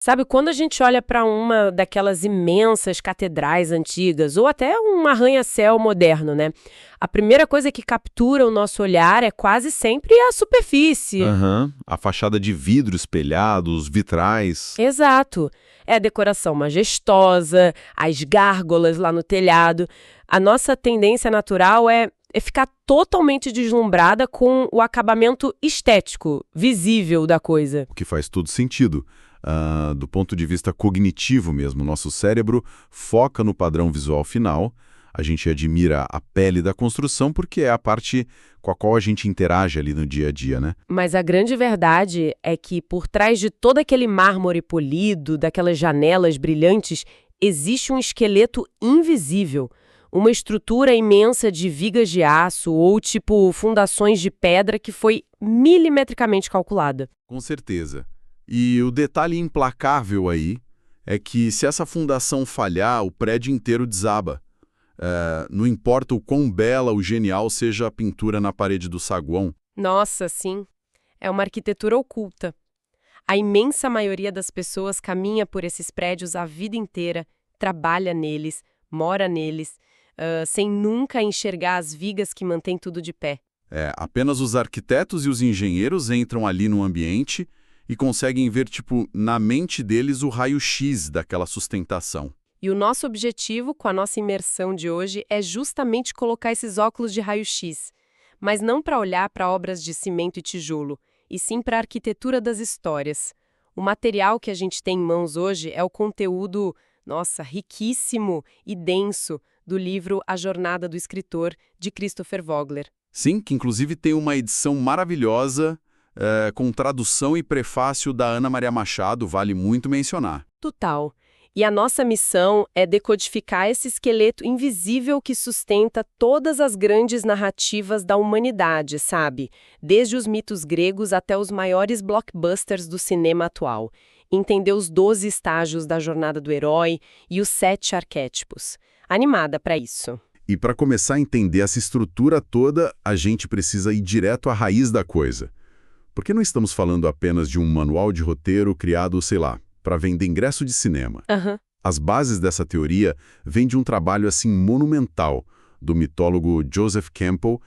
Sabe, quando a gente olha para uma daquelas imensas catedrais antigas, ou até um arranha-céu moderno, né? A primeira coisa que captura o nosso olhar é quase sempre a superfície. Aham, a fachada de vidro espelhado, os vitrais. Exato. É a decoração majestosa, as gárgolas lá no telhado. A nossa tendência natural é ficar totalmente deslumbrada com o acabamento estético, visível da coisa. O que faz todo sentido. Do ponto de vista cognitivo mesmo, nosso cérebro foca no padrão visual final, a gente admira a pele da construção porque é a parte com a qual a gente interage ali no dia a dia, né? Mas a grande verdade é que por trás de todo aquele mármore polido, daquelas janelas brilhantes, existe um esqueleto invisível. Uma estrutura imensa de vigas de aço ou tipo fundações de pedra que foi milimetricamente calculada. Com certeza. E o detalhe implacável aí é que se essa fundação falhar, o prédio inteiro desaba. Não importa o quão bela ou genial seja a pintura na parede do saguão. Nossa, sim. É uma arquitetura oculta. A imensa maioria das pessoas caminha por esses prédios a vida inteira, trabalha neles, mora neles, sem nunca enxergar as vigas que mantêm tudo de pé. Apenas os arquitetos e os engenheiros entram ali no ambiente e conseguem ver, na mente deles o raio-x daquela sustentação. E o nosso objetivo com a nossa imersão de hoje é justamente colocar esses óculos de raio-x, mas não para olhar para obras de cimento e tijolo, e sim para a arquitetura das histórias. O material que a gente tem em mãos hoje é o conteúdo, riquíssimo e denso do livro A Jornada do Escritor, de Christopher Vogler. Sim, que inclusive tem uma edição maravilhosa, com tradução e prefácio da Ana Maria Machado, vale muito mencionar. Total. E a nossa missão é decodificar esse esqueleto invisível que sustenta todas as grandes narrativas da humanidade, sabe? Desde os mitos gregos até os maiores blockbusters do cinema atual. Entender os 12 estágios da jornada do herói e os 7 arquétipos. Animada para isso. E para começar a entender essa estrutura toda, a gente precisa ir direto à raiz da coisa. Porque não estamos falando apenas de um manual de roteiro criado, para vender ingresso de cinema. As bases dessa teoria vêm de um trabalho assim monumental do mitólogo Joseph Campbell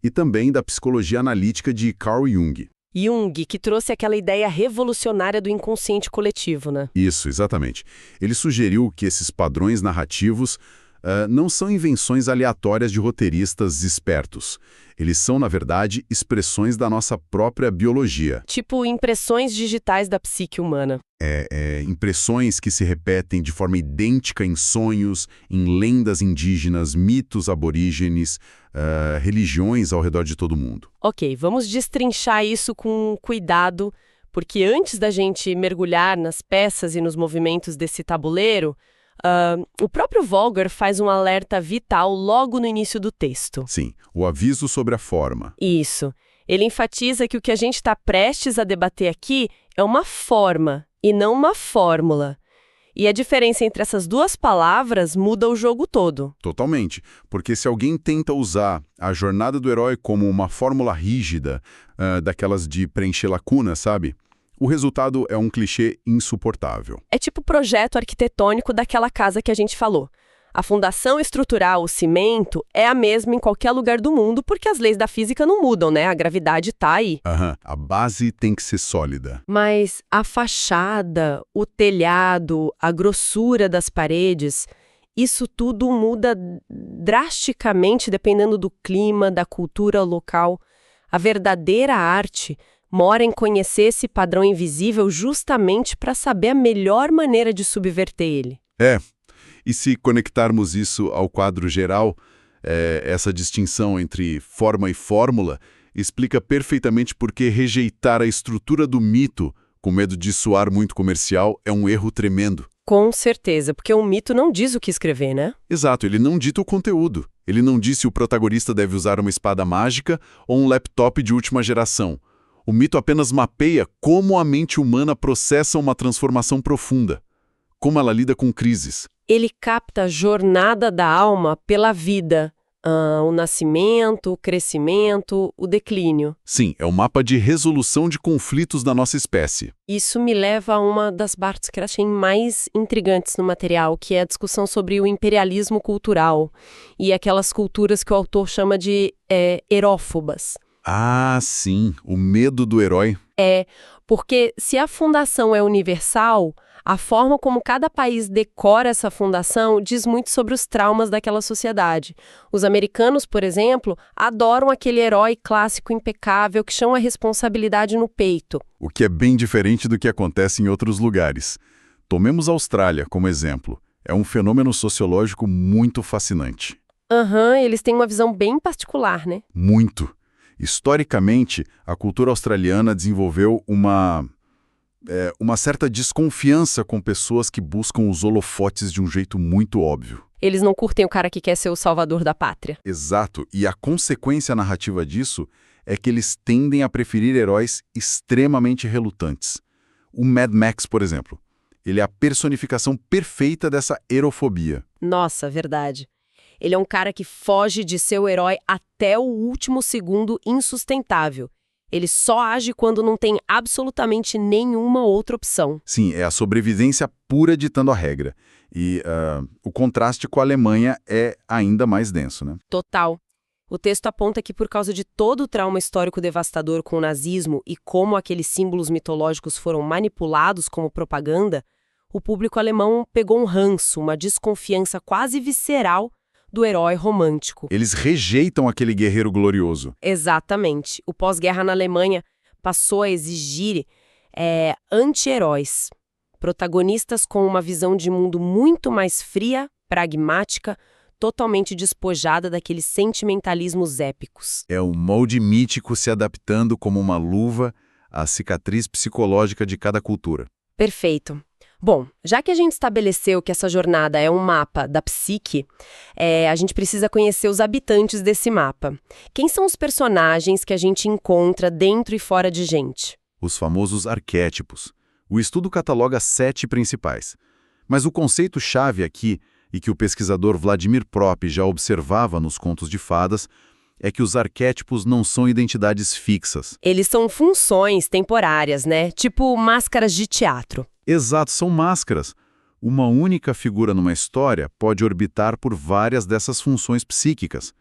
e também da psicologia analítica de Carl Jung. Jung, que trouxe aquela ideia revolucionária do inconsciente coletivo, né? Isso, exatamente. Ele sugeriu que esses padrões narrativos não são invenções aleatórias de roteiristas espertos. Eles são, na verdade, expressões da nossa própria biologia. Tipo impressões digitais da psique humana. Impressões que se repetem de forma idêntica em sonhos, em lendas indígenas, mitos aborígenes, religiões ao redor de todo mundo. Ok, vamos destrinchar isso com cuidado, porque antes da gente mergulhar nas peças e nos movimentos desse tabuleiro, o próprio Vogler faz um alerta vital logo no início do texto. Sim, o aviso sobre a forma. Isso. Ele enfatiza que o que a gente está prestes a debater aqui é uma forma e não uma fórmula. E a diferença entre essas duas palavras muda o jogo todo. Totalmente, porque se alguém tenta usar a jornada do herói como uma fórmula rígida, daquelas de preencher lacunas, sabe? O resultado é um clichê insuportável. É tipo o projeto arquitetônico daquela casa que a gente falou. A fundação estrutural, o cimento, é a mesma em qualquer lugar do mundo porque as leis da física não mudam, né? A gravidade tá aí. A base tem que ser sólida. Mas a fachada, o telhado, a grossura das paredes, isso tudo muda drasticamente dependendo do clima, da cultura local. A verdadeira arte mora em conhecer esse padrão invisível justamente para saber a melhor maneira de subverter ele. E se conectarmos isso ao quadro geral, essa distinção entre forma e fórmula explica perfeitamente por que rejeitar a estrutura do mito, com medo de soar muito comercial, é um erro tremendo. Com certeza, porque um mito não diz o que escrever, né? Exato, ele não dita o conteúdo. Ele não diz se o protagonista deve usar uma espada mágica ou um laptop de última geração. O mito apenas mapeia como a mente humana processa uma transformação profunda, como ela lida com crises. Ele capta a jornada da alma pela vida, O nascimento, o crescimento, o declínio. Sim, é um mapa de resolução de conflitos da nossa espécie. Isso me leva a uma das partes que eu achei mais intrigantes no material, que é a discussão sobre o imperialismo cultural e aquelas culturas que o autor chama de herófobas. Ah, sim, o medo do herói. Porque se a fundação é universal, a forma como cada país decora essa fundação diz muito sobre os traumas daquela sociedade. Os americanos, por exemplo, adoram aquele herói clássico impecável que chama a responsabilidade no peito. O que é bem diferente do que acontece em outros lugares. Tomemos a Austrália como exemplo. É um fenômeno sociológico muito fascinante. Eles têm uma visão bem particular, né? Muito. Historicamente, a cultura australiana desenvolveu uma certa desconfiança com pessoas que buscam os holofotes de um jeito muito óbvio. Eles não curtem o cara que quer ser o salvador da pátria. Exato, e a consequência narrativa disso é que eles tendem a preferir heróis extremamente relutantes. O Mad Max, por exemplo, ele é a personificação perfeita dessa erofobia. Nossa, verdade. Ele é um cara que foge de ser o herói até o último segundo insustentável. Ele só age quando não tem absolutamente nenhuma outra opção. Sim, é a sobrevivência pura ditando a regra. E o contraste com a Alemanha é ainda mais denso, né? Total. O texto aponta que por causa de todo o trauma histórico devastador com o nazismo e como aqueles símbolos mitológicos foram manipulados como propaganda, o público alemão pegou um ranço, uma desconfiança quase visceral do herói romântico. Eles rejeitam aquele guerreiro glorioso. Exatamente. O pós-guerra na Alemanha passou a exigir anti-heróis. Protagonistas com uma visão de mundo muito mais fria, pragmática, totalmente despojada daqueles sentimentalismos épicos. É o molde mítico se adaptando como uma luva à cicatriz psicológica de cada cultura. Perfeito. Bom, já que a gente estabeleceu que essa jornada é um mapa da psique, a gente precisa conhecer os habitantes desse mapa. Quem são os personagens que a gente encontra dentro e fora de gente? Os famosos arquétipos. O estudo cataloga 7 principais. Mas o conceito-chave aqui, e que o pesquisador Vladimir Propp já observava nos contos de fadas, é que os arquétipos não são identidades fixas. Eles são funções temporárias, né? Tipo máscaras de teatro. Exato, são máscaras. Uma única figura numa história pode orbitar por várias dessas funções psíquicas.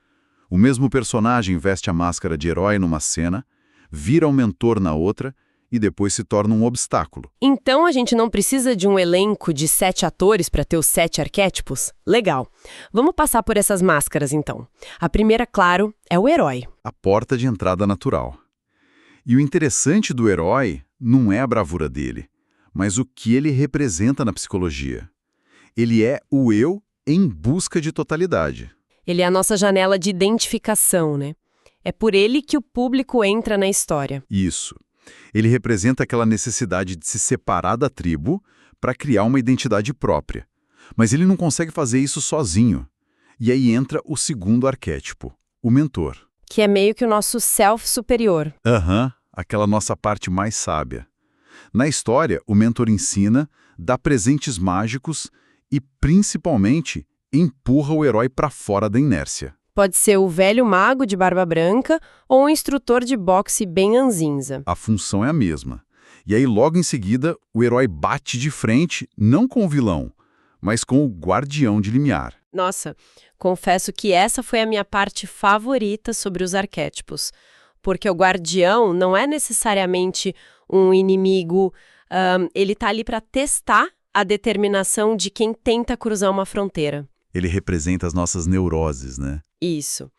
O mesmo personagem veste a máscara de herói numa cena, vira um mentor na outra e depois se torna um obstáculo. Então a gente não precisa de um elenco de 7 atores para ter os 7 arquétipos? Legal. Vamos passar por essas máscaras, então. A primeira, claro, é o herói. A porta de entrada natural. E o interessante do herói não é a bravura dele, mas o que ele representa na psicologia. Ele é o eu em busca de totalidade. Ele é a nossa janela de identificação, né? É por ele que o público entra na história. Isso. Ele representa aquela necessidade de se separar da tribo para criar uma identidade própria. Mas ele não consegue fazer isso sozinho. E aí entra o segundo arquétipo, o mentor. Que é meio que o nosso self superior. Aquela nossa parte mais sábia. Na história, o mentor ensina, dá presentes mágicos e, principalmente, empurra o herói para fora da inércia. Pode ser o velho mago de barba branca ou um instrutor de boxe bem ranzinza. A função é a mesma. E aí, logo em seguida, o herói bate de frente, não com o vilão, mas com o guardião de limiar. Nossa, confesso que essa foi a minha parte favorita sobre os arquétipos. Porque o guardião não é necessariamente um inimigo, ele tá ali para testar a determinação de quem tenta cruzar uma fronteira. Ele representa as nossas neuroses, né? Isso.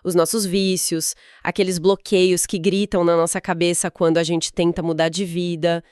Os nossos vícios, aqueles bloqueios que gritam na nossa cabeça quando a gente tenta mudar de vida.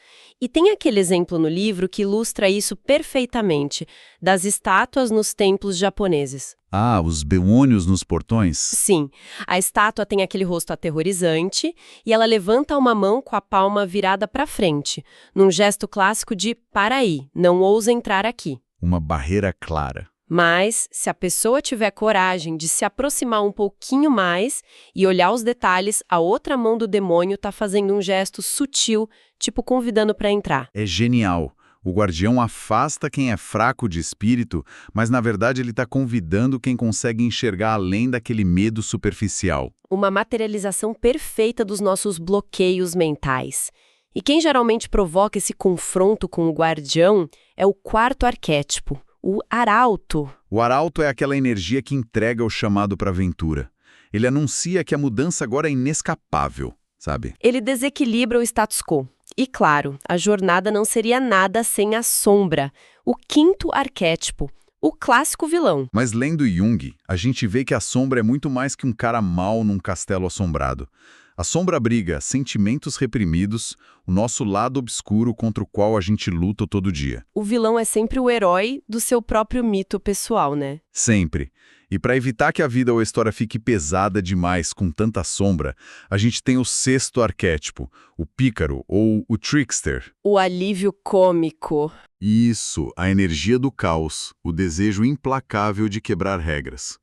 E tem aquele exemplo no livro que ilustra isso perfeitamente, das estátuas nos templos japoneses. Ah, os beônios nos portões? Sim, a estátua tem aquele rosto aterrorizante e ela levanta uma mão com a palma virada para frente, num gesto clássico de "para aí, não ouse entrar aqui". Uma barreira clara. Mas, se a pessoa tiver coragem de se aproximar um pouquinho mais e olhar os detalhes, a outra mão do demônio está fazendo um gesto sutil, tipo convidando para entrar. É genial. O guardião afasta quem é fraco de espírito, mas na verdade ele está convidando quem consegue enxergar além daquele medo superficial. Uma materialização perfeita dos nossos bloqueios mentais. E quem geralmente provoca esse confronto com o guardião é o quarto arquétipo, o arauto. O arauto é aquela energia que entrega o chamado para a aventura. Ele anuncia que a mudança agora é inescapável, sabe? Ele desequilibra o status quo. E claro, a jornada não seria nada sem a sombra, o quinto arquétipo, o clássico vilão. Mas lendo Jung, a gente vê que a sombra é muito mais que um cara mau num castelo assombrado. A sombra abriga sentimentos reprimidos, o nosso lado obscuro contra o qual a gente luta todo dia. O vilão é sempre o herói do seu próprio mito pessoal, né? Sempre. E para evitar que a vida ou a história fique pesada demais com tanta sombra, a gente tem o sexto arquétipo, o pícaro ou o trickster. O alívio cômico. Isso, a energia do caos, o desejo implacável de quebrar regras.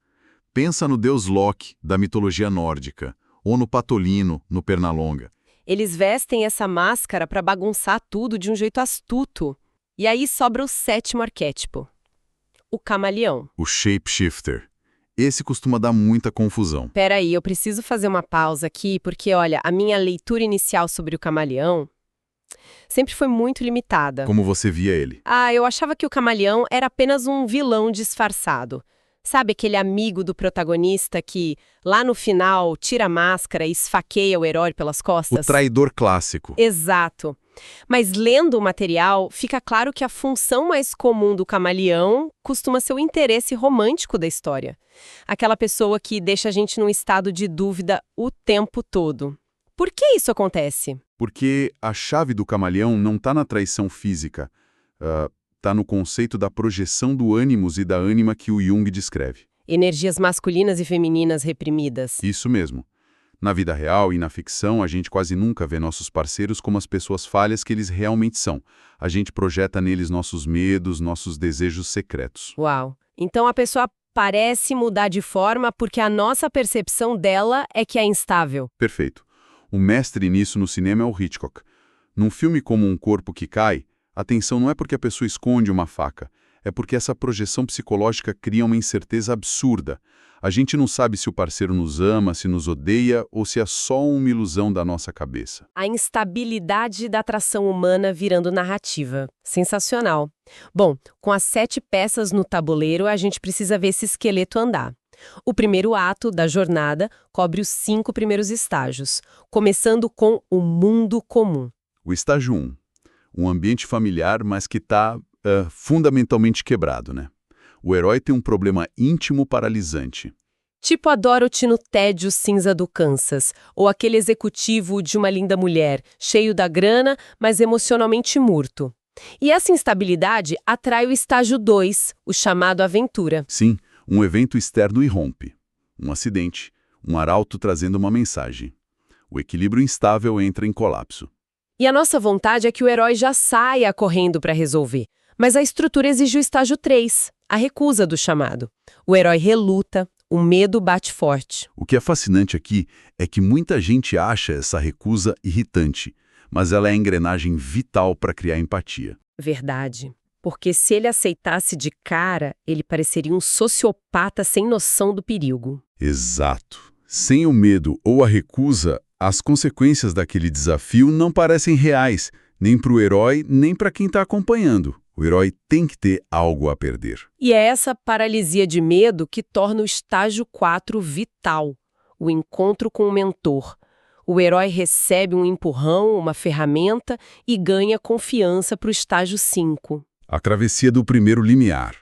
Pensa no deus Loki, da mitologia nórdica, ou no Patolino, no Pernalonga. Eles vestem essa máscara para bagunçar tudo de um jeito astuto. E aí sobra o sétimo arquétipo, o camaleão. O shapeshifter. Esse costuma dar muita confusão. Peraí, eu preciso fazer uma pausa aqui, porque, olha, a minha leitura inicial sobre o camaleão sempre foi muito limitada. Como você via ele? Eu achava que o camaleão era apenas um vilão disfarçado. Sabe aquele amigo do protagonista que, lá no final, tira a máscara e esfaqueia o herói pelas costas? O traidor clássico. Exato. Mas lendo o material, fica claro que a função mais comum do camaleão costuma ser o interesse romântico da história. Aquela pessoa que deixa a gente num estado de dúvida o tempo todo. Por que isso acontece? Porque a chave do camaleão não está na traição física, está no conceito da projeção do ânimos e da ânima que o Jung descreve. Energias masculinas e femininas reprimidas. Isso mesmo. Na vida real e na ficção, a gente quase nunca vê nossos parceiros como as pessoas falhas que eles realmente são. A gente projeta neles nossos medos, nossos desejos secretos. Uau! Então a pessoa parece mudar de forma porque a nossa percepção dela é que é instável. Perfeito. O mestre nisso no cinema é o Hitchcock. Num filme como Um Corpo que Cai, a tensão não é porque a pessoa esconde uma faca, é porque essa projeção psicológica cria uma incerteza absurda. A gente não sabe se o parceiro nos ama, se nos odeia ou se é só uma ilusão da nossa cabeça. A instabilidade da atração humana virando narrativa. Sensacional. Bom, com as 7 peças no tabuleiro, a gente precisa ver esse esqueleto andar. O primeiro ato da jornada cobre os 5 primeiros estágios, começando com o mundo comum. O estágio 1. Um ambiente familiar, mas que está fundamentalmente quebrado, né? O herói tem um problema íntimo paralisante. Tipo a Dorothy no Tédio Cinza do Kansas, ou aquele executivo de Uma Linda Mulher, cheio da grana, mas emocionalmente murto. E essa instabilidade atrai o estágio 2, o chamado aventura. Sim, um evento externo irrompe. Um acidente, um arauto trazendo uma mensagem. O equilíbrio instável entra em colapso. E a nossa vontade é que o herói já saia correndo para resolver. Mas a estrutura exige o estágio 3, a recusa do chamado. O herói reluta, o medo bate forte. O que é fascinante aqui é que muita gente acha essa recusa irritante, mas ela é a engrenagem vital para criar empatia. Verdade. Porque se ele aceitasse de cara, ele pareceria um sociopata sem noção do perigo. Exato. Sem o medo ou a recusa, as consequências daquele desafio não parecem reais, nem para o herói, nem para quem está acompanhando. O herói tem que ter algo a perder. E é essa paralisia de medo que torna o estágio 4 vital, o encontro com o mentor. O herói recebe um empurrão, uma ferramenta e ganha confiança para o estágio 5. A travessia do primeiro limiar.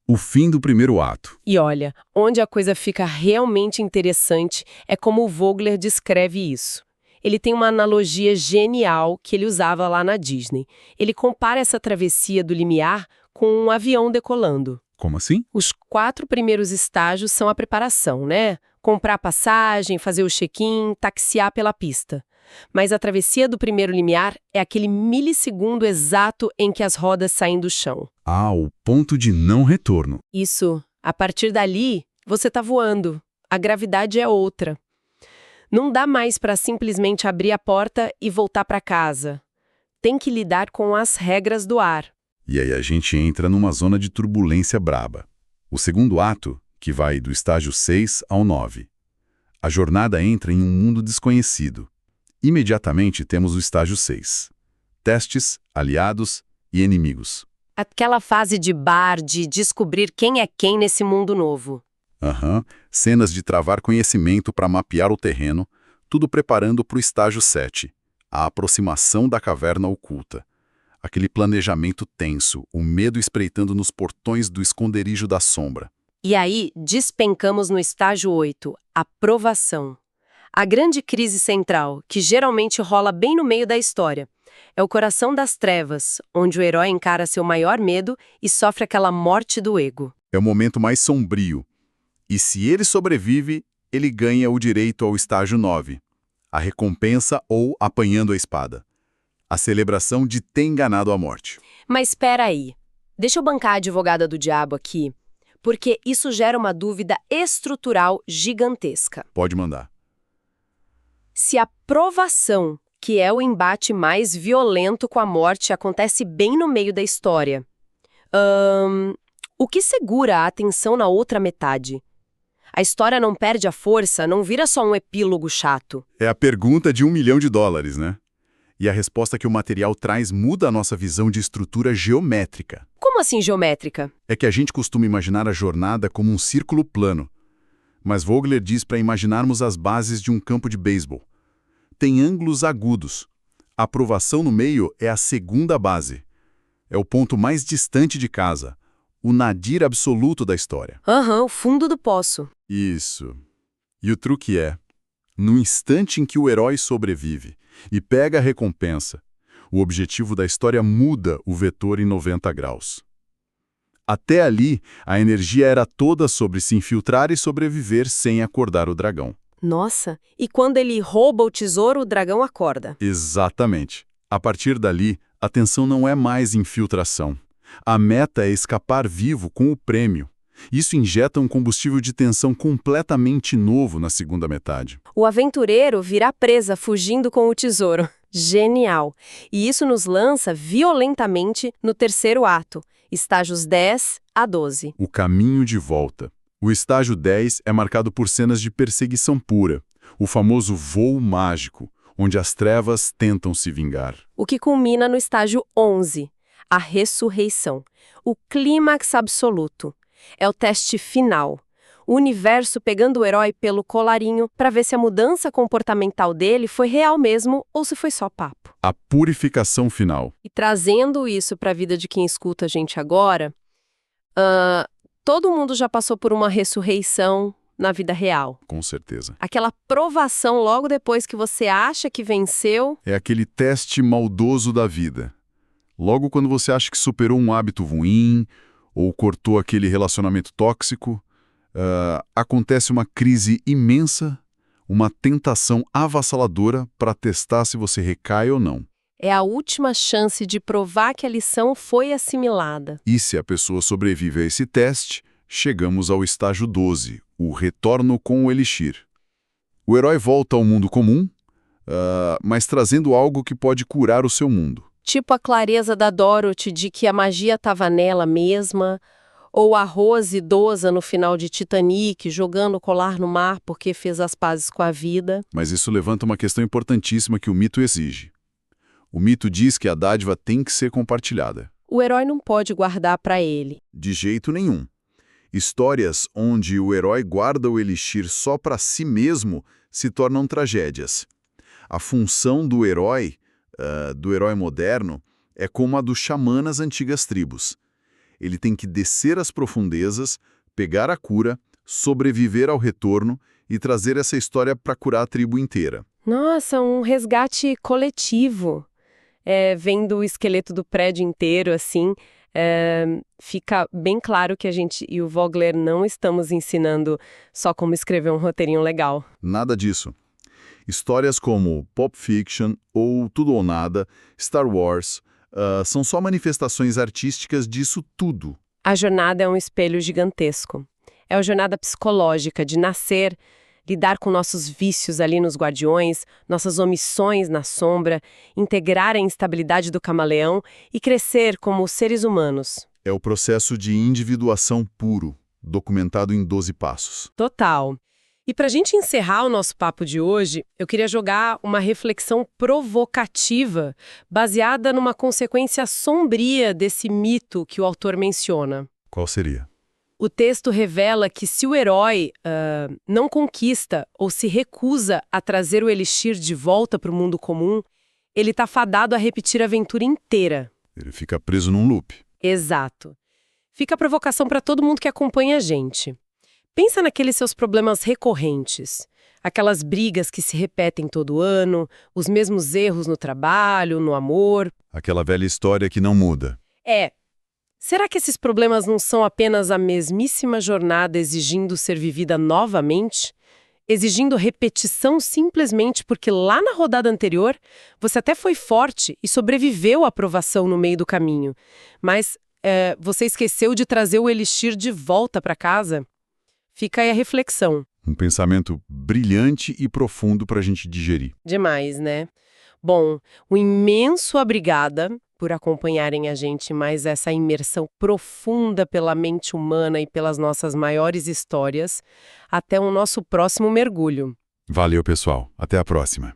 O fim do primeiro ato. E olha, onde a coisa fica realmente interessante é como o Vogler descreve isso. Ele tem uma analogia genial que ele usava lá na Disney. Ele compara essa travessia do limiar com um avião decolando. Como assim? Os 4 primeiros estágios são a preparação, né? Comprar passagem, fazer o check-in, taxiar pela pista. Mas a travessia do primeiro limiar é aquele milissegundo exato em que as rodas saem do chão. O ponto de não retorno. Isso. A partir dali, você está voando. A gravidade é outra. Não dá mais para simplesmente abrir a porta e voltar para casa. Tem que lidar com as regras do ar. E aí a gente entra numa zona de turbulência braba. O segundo ato, que vai do estágio 6 ao 9. A jornada entra em um mundo desconhecido. Imediatamente temos o estágio 6. Testes, aliados e inimigos. Aquela fase de bar, de descobrir quem é quem nesse mundo novo. Cenas de travar conhecimento para mapear o terreno, tudo preparando para o estágio 7, a aproximação da caverna oculta. Aquele planejamento tenso, o medo espreitando nos portões do esconderijo da sombra. E aí, despencamos no estágio 8, a provação. A grande crise central, que geralmente rola bem no meio da história. É o coração das trevas, onde o herói encara seu maior medo e sofre aquela morte do ego. É o momento mais sombrio. E se ele sobrevive, ele ganha o direito ao estágio 9, a recompensa ou apanhando a espada. A celebração de ter enganado a morte. Mas espera aí, deixa eu bancar a advogada do diabo aqui, porque isso gera uma dúvida estrutural gigantesca. Pode mandar. Se a provação, que é o embate mais violento com a morte, acontece bem no meio da história, o que segura a atenção na outra metade? A história não perde a força, não vira só um epílogo chato. É a pergunta de $1 milhão, né? E a resposta que o material traz muda a nossa visão de estrutura geométrica. Como assim geométrica? É que a gente costuma imaginar a jornada como um círculo plano. Mas Vogler diz para imaginarmos as bases de um campo de beisebol. Tem ângulos agudos. A provação no meio é a segunda base. É o ponto mais distante de casa. O nadir absoluto da história. O fundo do poço. Isso. E o truque é, no instante em que o herói sobrevive e pega a recompensa, o objetivo da história muda o vetor em 90 graus. Até ali, a energia era toda sobre se infiltrar e sobreviver sem acordar o dragão. Nossa, e quando ele rouba o tesouro, o dragão acorda. Exatamente. A partir dali, a tensão não é mais infiltração. A meta é escapar vivo com o prêmio. Isso injeta um combustível de tensão completamente novo na segunda metade. O aventureiro virá presa fugindo com o tesouro. Genial! E isso nos lança violentamente no terceiro ato, estágios 10 a 12. O caminho de volta. O estágio 10 é marcado por cenas de perseguição pura, o famoso voo mágico, onde as trevas tentam se vingar. O que culmina no estágio 11, a ressurreição, o clímax absoluto. É o teste final. O universo pegando o herói pelo colarinho para ver se a mudança comportamental dele foi real mesmo ou se foi só papo. A purificação final. E trazendo isso para a vida de quem escuta a gente agora, todo mundo já passou por uma ressurreição na vida real. Com certeza. Aquela provação logo depois que você acha que venceu. É aquele teste maldoso da vida. Logo quando você acha que superou um hábito ruim ou cortou aquele relacionamento tóxico, acontece uma crise imensa, uma tentação avassaladora para testar se você recai ou não. É a última chance de provar que a lição foi assimilada. E se a pessoa sobrevive a esse teste, chegamos ao estágio 12, o retorno com o Elixir. O herói volta ao mundo comum, mas trazendo algo que pode curar o seu mundo. Tipo a clareza da Dorothy de que a magia estava nela mesma, ou a Rose idosa no final de Titanic jogando o colar no mar porque fez as pazes com a vida. Mas isso levanta uma questão importantíssima que o mito exige. O mito diz que a dádiva tem que ser compartilhada. O herói não pode guardar para ele. De jeito nenhum. Histórias onde o herói guarda o elixir só para si mesmo se tornam tragédias. A função do herói moderno é como a do xamã nas antigas tribos. Ele tem que descer às profundezas, pegar a cura, sobreviver ao retorno e trazer essa história para curar a tribo inteira. Nossa, um resgate coletivo. Vendo o esqueleto do prédio inteiro, assim, fica bem claro que a gente e o Vogler não estamos ensinando só como escrever um roteirinho legal. Nada disso. Histórias como Pulp Fiction ou Tudo ou Nada, Star Wars, são só manifestações artísticas disso tudo. A jornada é um espelho gigantesco. É a jornada psicológica de nascer, lidar com nossos vícios ali nos Guardiões, nossas omissões na sombra, integrar a instabilidade do camaleão e crescer como seres humanos. É o processo de individuação puro, documentado em 12 passos. Total. E para a gente encerrar o nosso papo de hoje, eu queria jogar uma reflexão provocativa, baseada numa consequência sombria desse mito que o autor menciona. Qual seria? O texto revela que se o herói não conquista ou se recusa a trazer o Elixir de volta para o mundo comum, ele está fadado a repetir a aventura inteira. Ele fica preso num loop. Exato. Fica a provocação para todo mundo que acompanha a gente. Pensa naqueles seus problemas recorrentes, aquelas brigas que se repetem todo ano, os mesmos erros no trabalho, no amor. Aquela velha história que não muda. Será que esses problemas não são apenas a mesmíssima jornada exigindo ser vivida novamente? Exigindo repetição simplesmente porque lá na rodada anterior você até foi forte e sobreviveu à provação no meio do caminho, mas você esqueceu de trazer o Elixir de volta para casa? Fica aí a reflexão. Um pensamento brilhante e profundo para a gente digerir. Demais, né? Bom, um imenso obrigada por acompanharem a gente mais essa imersão profunda pela mente humana e pelas nossas maiores histórias. Até o nosso próximo mergulho. Valeu, pessoal. Até a próxima.